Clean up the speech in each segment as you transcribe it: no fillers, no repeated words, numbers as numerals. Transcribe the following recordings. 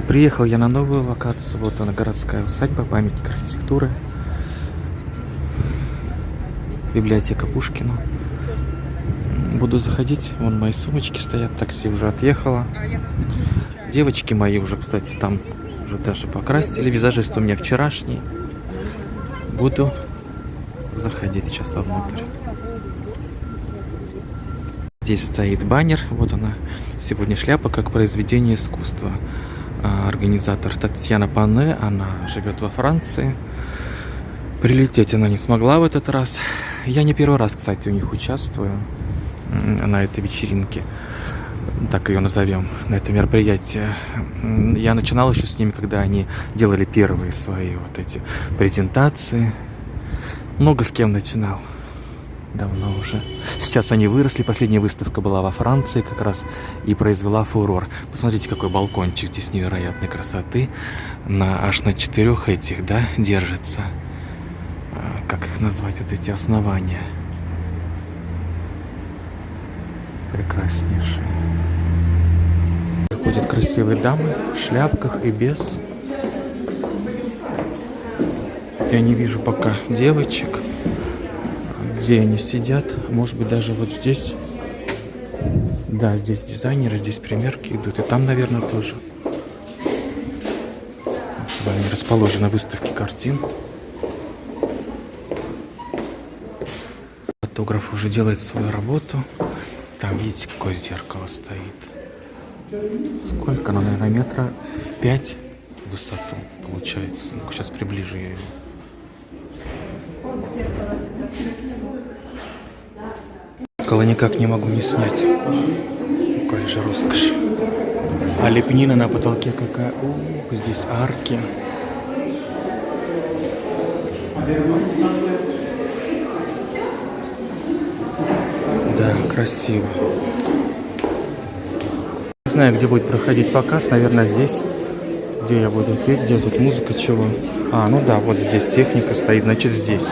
Приехал я на новую локацию. Вот она, городская усадьба, памятник архитектуры. Библиотека Пушкина. Буду заходить. Вон мои сумочки стоят. Такси уже отъехало. Девочки мои уже, кстати, там уже даже покрасили. Визажист у меня вчерашний. Буду заходить сейчас вовнутрь. Здесь стоит баннер. Вот она. Сегодня шляпа как произведение искусства. Организатор Татьяна Пане. Она живет во Франции. Прилететь она не смогла в этот раз. Я не первый раз, кстати, у них участвую на этой вечеринке. Так ее назовем, на это мероприятие. Я начинал еще с ними, когда они делали первые свои вот эти презентации. Много с кем начинал. Давно уже. Сейчас они выросли. Последняя выставка была во Франции как раз и произвела фурор. Посмотрите, какой балкончик здесь невероятной красоты. Аж на 4 этих, да, держится. Как их назвать, вот эти основания? Прекраснейшие. Ходят красивые дамы в шляпках и без. Я не вижу пока девочек. Где они сидят? Может быть, даже вот здесь. Да, здесь дизайнеры, здесь примерки идут. И там, наверное, тоже. Они расположены выставки картин. Фотограф уже делает свою работу. Там, видите, какое зеркало стоит. Сколько оно, наверное, метра в 5 в высоту получается. Ну-ка, сейчас приближу я его. Зеркало никак не могу не снять. Какая же роскошь. А лепнина на потолке какая. Ух, здесь арки. Да, красиво. Не знаю, где будет проходить показ. Наверное, здесь. Где я буду петь, где тут музыка, чего. Ну да, вот здесь техника стоит, значит, здесь.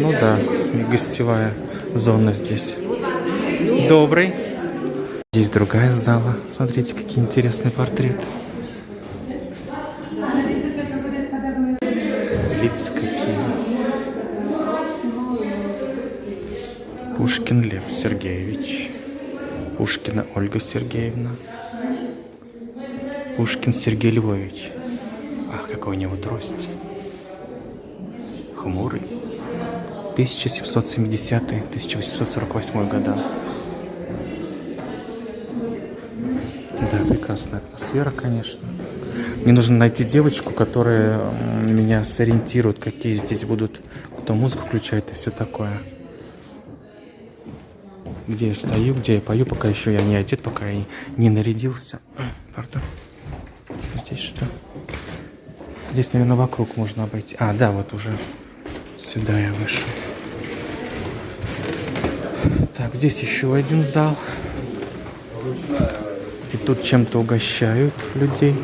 Ну да, гостевая зона здесь. Добрый. Здесь другая зала. Смотрите, какие интересные портреты. Лица какие. Пушкин Лев Сергеевич. Пушкина Ольга Сергеевна. Пушкин Сергей Львович. Ах, какой у него трость. Хмурый. 1770-1848 года. Да, прекрасная атмосфера, конечно. Мне нужно найти девочку, которая меня сориентирует, какие здесь будут. Кто музыку включает и все такое. Где я стою, где я пою, пока еще я не одет, пока я не нарядился. Пардон. Здесь что? Здесь, наверное, вокруг можно обойти. Да, вот уже сюда я вышел. Так, здесь еще один зал. И тут чем-то угощают людей.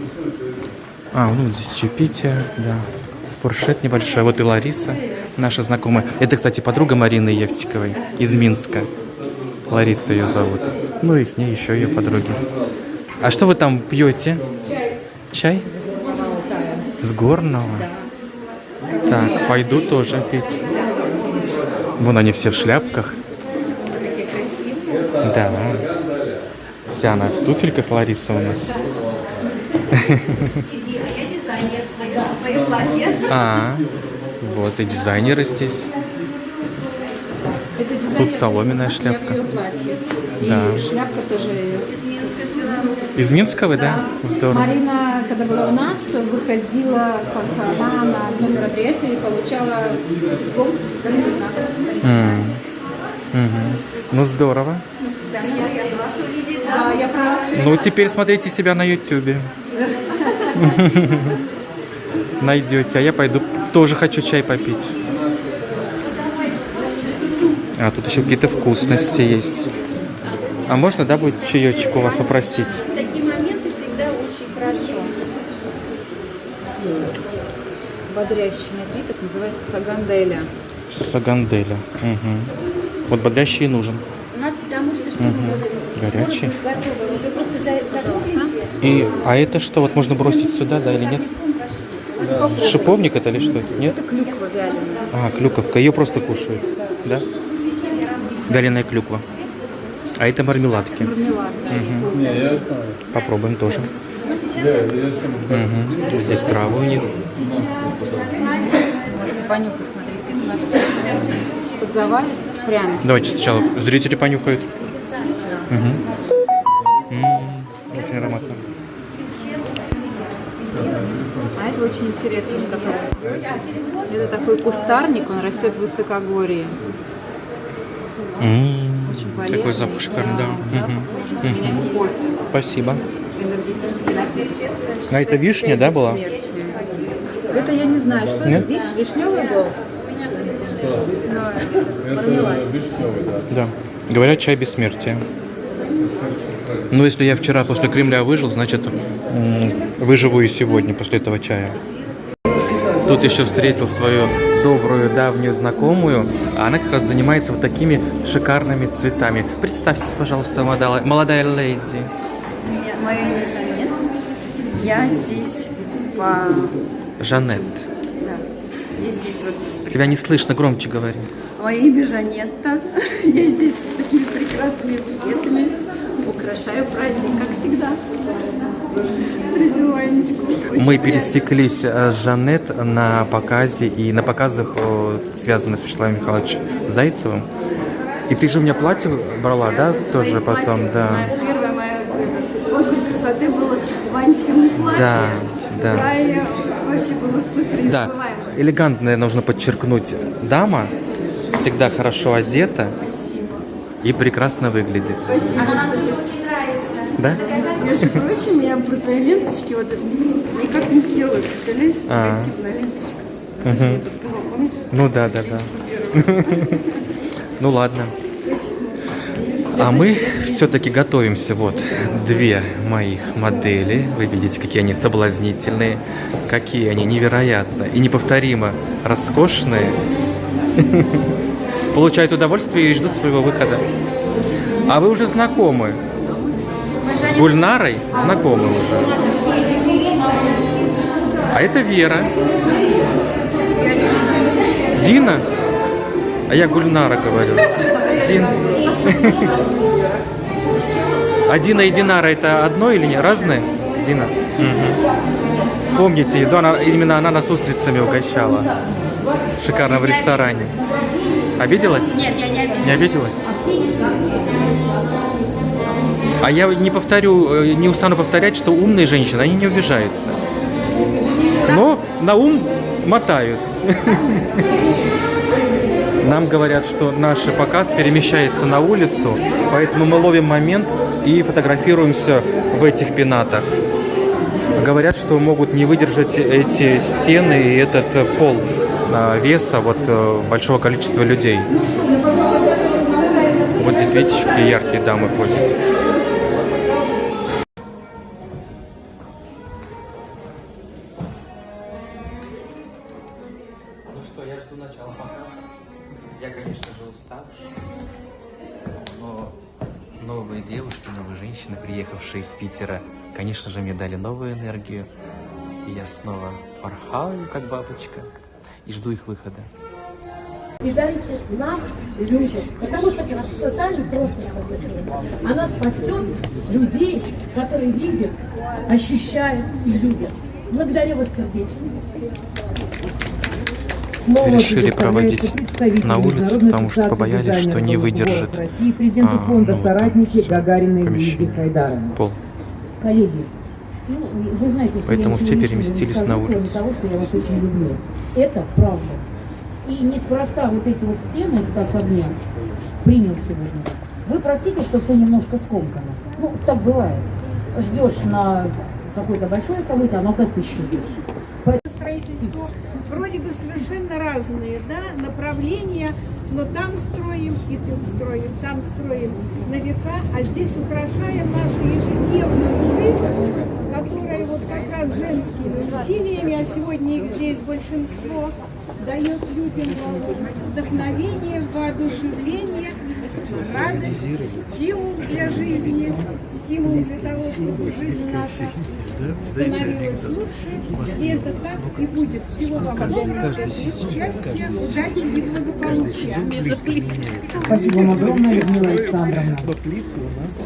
Ну здесь чаепитие, да. Фуршет небольшой. Вот и Лариса, наша знакомая. Это, кстати, подруга Марины Евсиковой из Минска. Лариса ее зовут. Ну и с ней еще ее подруги. А что вы там пьете? Чай. Чай? С горного? Да. Так, пойду тоже пить. Вон они все в шляпках. Такие красивые. Да. Вся она в туфельках, Лариса у нас. Иди, а я дизайнер, твое платье. Вот и дизайнеры здесь. Это дизайнер. Тут соломенная шляпка. Да. И шляпка тоже из Минска. Из Минска вы, да? Здорово. Марина, когда была у нас, выходила, как она на одном мероприятии и получала диплом «Галина знак». Ну, здорово. Специально я вас увидеть. Да, я про вас. Ну, теперь смотрите себя на ютубе. Найдете. А я пойду. Тоже хочу чай попить. Тут еще какие-то вкусности есть. А можно, да, будет чаечек у вас попросить? Такие моменты всегда очень хорошо. Бодрящий напиток называется саганделя. Саганделя. Угу. Вот бодрящий нужен. У нас потому что Горячий. Вы просто загуглите. А это что, вот можно бросить сюда, да, или нет? Шиповник это или что? Нет? Это клюква вяленая. А, клюковка. Ее просто кушают. Да? Вяленая клюква. А это мармеладки. Мармелад. Мгм. Не, я знаю. Попробуем тоже. Да, я знаю. Мгм. Здесь травы у них. Можете понюхать, смотрите. Это наш тут заваривается с пряностью. Давайте сначала зрители понюхают. Очень ароматно. А это очень интересно. Это такой кустарник, он растет в высокогорье. Очень полезный. Какой запах шикарный, да. Запах можно заменять кофе. Спасибо. Энергетический напиток. А это вишня, да, была? Это я не знаю, что Нет? это. Вишневый был? Что? Мармелад. Это вишневый, да. Да. Говорят, чай бессмертия. Но если я вчера после Кремля выжил, значит, выживу и сегодня после этого чая. Тут еще встретил свою добрую давнюю знакомую, а она как раз занимается вот такими шикарными цветами. Представьтесь, пожалуйста, молодая леди. Мое имя Жанет. Я здесь по... Жанет. Да. Я здесь вот... Тебя не слышно, громче говори. Мое имя Жанетта. Я здесь с такими прекрасными букетами украшаю праздник, как всегда. Встретила Ванечку. Мы пересеклись с Жанет на показе, и на показах, связанных с Вячеславом Михайловичем Зайцевым. И ты же у меня платье брала, да, тоже потом, да. Первое мое конкурс красоты было Ванечкино платье. Да, да. Я вообще было супер Да, незабываемо. элегантная, нужно подчеркнуть, дама, всегда хорошо одета и прекрасно выглядит. Она мне очень нравится. Да? Между прочим, я про твои ленточки вот никак не сделала, представляешь? А. Креативная ленточка. Мгм. Ты же мне подсказал, помнишь? Ну да, да, да. Ну ладно. А мы все-таки готовимся. Вот две моих модели. Вы видите, какие они соблазнительные, какие они невероятно и неповторимо роскошные. Получают удовольствие и ждут своего выхода. А вы уже знакомы. С Гульнарой знакомы уже. А это Вера. Дина? А я Гульнара говорю. Дин. А Дина и Динара это одно или не? Разные? Дина. Мгм. Помните, да, именно она нас устрицами угощала. Шикарно в ресторане. Обиделась? Нет, я не обиделась. Не обиделась? А я не повторю, не устану повторять, что умные женщины, они не обижаются. Но на ум мотают. Нам говорят, что наш показ перемещается на улицу, поэтому мы ловим момент и фотографируемся в этих пенатах. Говорят, что могут не выдержать эти стены и этот пол веса вот большого количества людей. Вот здесь, видите, какие яркие дамы ходят. Ну что, я жду начала показа. Я, конечно же, уставший. Но новые девушки, новые женщины, приехавшие из Питера, конечно же, мне дали новую энергию. И я снова порхаю, как бабочка, и жду их выхода. И дайте нам, людям, потому что красота не просто красота. Она спасет людей, которые видят, ощущают и любят. Благодарю вас сердечно. Снова Решили проводить представитель на улице, Международной потому что ассоциации побоялись, что дизайнеров не новых выдержит, городов России, президента фонда ну, вот «Соратники» там Гагариной помещение. Лидии Хайдаровой. Пол. Коллеги, ну, вы знаете, что Поэтому я все ничего лишнего не переместились скажу, на кроме улицу. того, что я вас очень люблю. Это правда. И неспроста вот эти вот стены, этот особняк, принял сегодня. Вы простите, что все немножко скомкано. Ну, так бывает. Ждешь на какое-то большое событие, оно как ты еще ждешь. Строительство вроде бы совершенно разные, да, направления, но там строим и тут строим, там строим на века, а здесь украшаем нашу ежедневную жизнь, которая вот как раз женскими усилиями, а сегодня их здесь большинство, дает людям вдохновение, воодушевление радость, стимул для жизни, стимул для того, чтобы жизнь наша становилась лучше. И это так и будет. Всего вам огромного счастья, удачи и благополучия. Спасибо вам огромное, Людмила Александровна.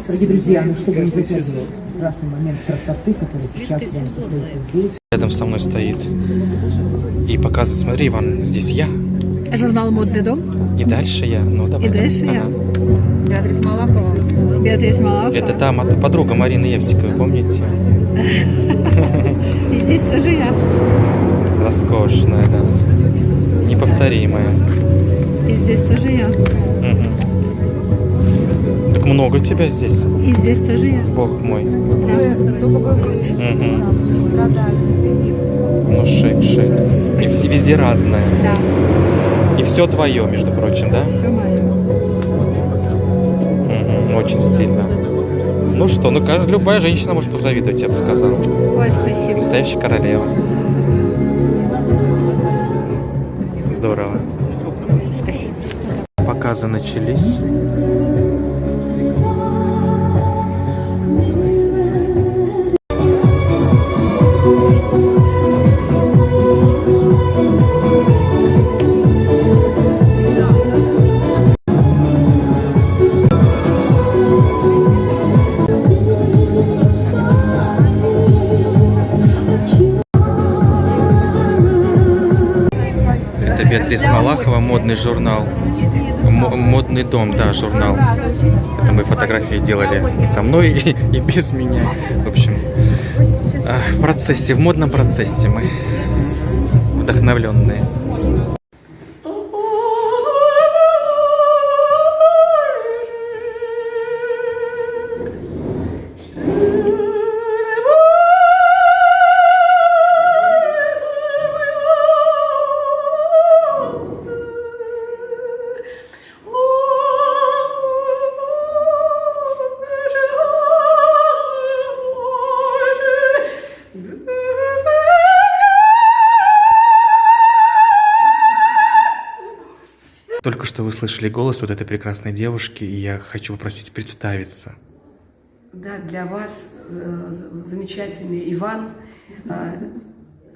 Дорогие друзья, ну чтобы не затягивать прекрасный момент красоты, который сейчас прямо состоится здесь. Рядом со мной стоит и показывает, смотри, Иван, здесь я. Журнал «Модный дом». И дальше я. Ну, давай. И дальше я. Беатрис Малахова. Беатрис Малахова. Это та подруга Марины Евсиковой, помните? И здесь тоже я. Роскошная, да. Неповторимая. И здесь тоже я. Угу. Так много тебя здесь, И здесь тоже я. бог мой. Да. Угу. Ну, шик. И везде разное. Да, И все твое, между прочим, да? все мое. Угу. Очень стильно. Ну что, ну любая женщина может позавидовать, я бы сказал. Ой, спасибо. Настоящая королева. Здорово. Спасибо. Показы начались. Это Беатрис Малахова, модный журнал. Модный дом, да, журнал. Это мы фотографии делали и со мной, и без меня. В общем, в процессе, в модном процессе мы вдохновленные. Только что вы слышали голос вот этой прекрасной девушки, и я хочу попросить представиться. Да, для вас замечательный Иван,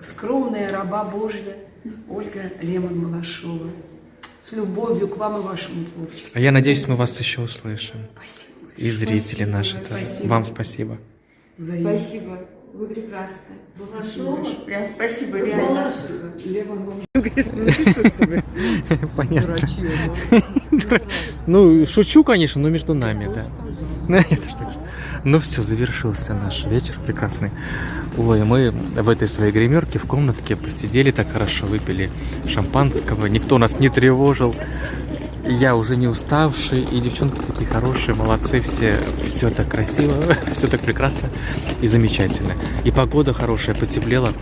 скромная раба Божья Ольга Лемон-Малашова. С любовью к вам и вашему творчеству. А я надеюсь, мы вас еще услышим. Спасибо. И зрители наши. Спасибо. Вам спасибо. Спасибо, вы прекрасны. Прям спасибо, реально. Понятно. Ну, шучу, конечно, но между нами, да. Ну все, завершился наш вечер прекрасный. Ой, мы в этой своей гримерке в комнатке посидели так хорошо, выпили шампанского, никто нас не тревожил. Я уже не уставший, и девчонки такие хорошие, молодцы все. Все так красиво, все так прекрасно и замечательно. И погода хорошая, потеплела.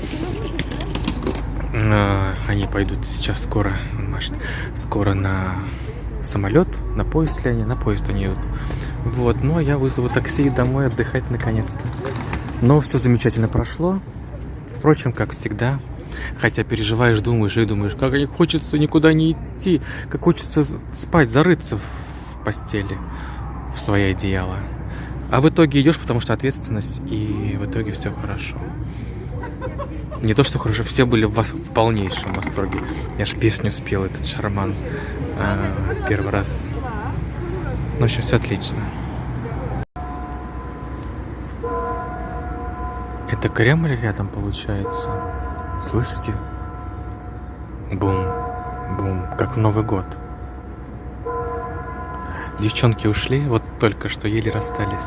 Они пойдут сейчас скоро, Маша, скоро на самолет, на поезд они идут. Вот, ну а я вызову такси домой отдыхать наконец-то. Но все замечательно прошло. Впрочем, как всегда. Хотя переживаешь, думаешь, как не хочется никуда не идти, как хочется спать, зарыться в постели, в свое одеяло. А в итоге идешь, потому что ответственность, и в итоге все хорошо. Не то, что хорошо, все были в полнейшем восторге. Я же песню спел, этот шарман, первый раз. Ну, еще все отлично. Это Кремль рядом получается. Слышите? Бум, бум, как в Новый год. Девчонки ушли, вот только что еле расстались.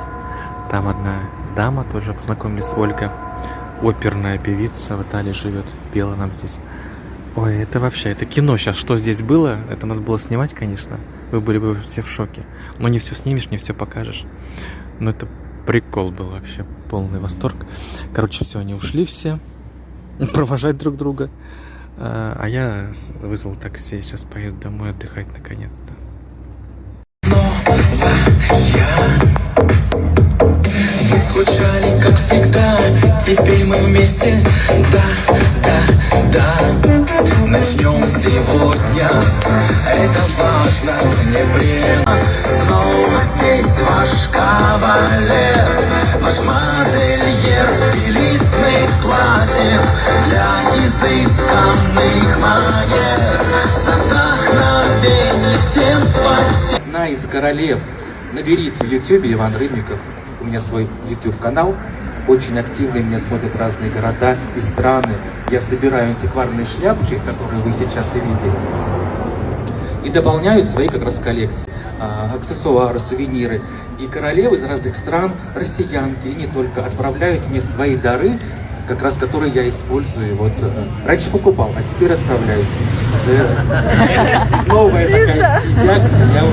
Там одна дама тоже познакомились, Ольга, оперная певица, в Италии живет, пела нам здесь. Ой, это вообще, это кино сейчас, что здесь было, это надо было снимать, конечно. Вы были бы все в шоке. Но не все снимешь, не все покажешь. Но это прикол был вообще, полный восторг. Короче, все, они ушли все. Провожать друг друга. А я вызвал такси, сейчас поеду домой отдыхать наконец-то. Мы скучали, как всегда, теперь мы вместе, да. Начнем сегодня, это важно, не время. королев. Наберите в YouTube Иван Рыбников. У меня свой YouTube канал. Очень активно меня смотрят разные города и страны. Я собираю антикварные шляпки, которые вы сейчас и видели. И дополняю свои как раз коллекции. Аксессуары, сувениры. И королевы из разных стран, россиянки, и не только, отправляют мне свои дары, как раз которые я использую. Вот раньше покупал, а теперь отправляю. Уже новая такая стезя, где я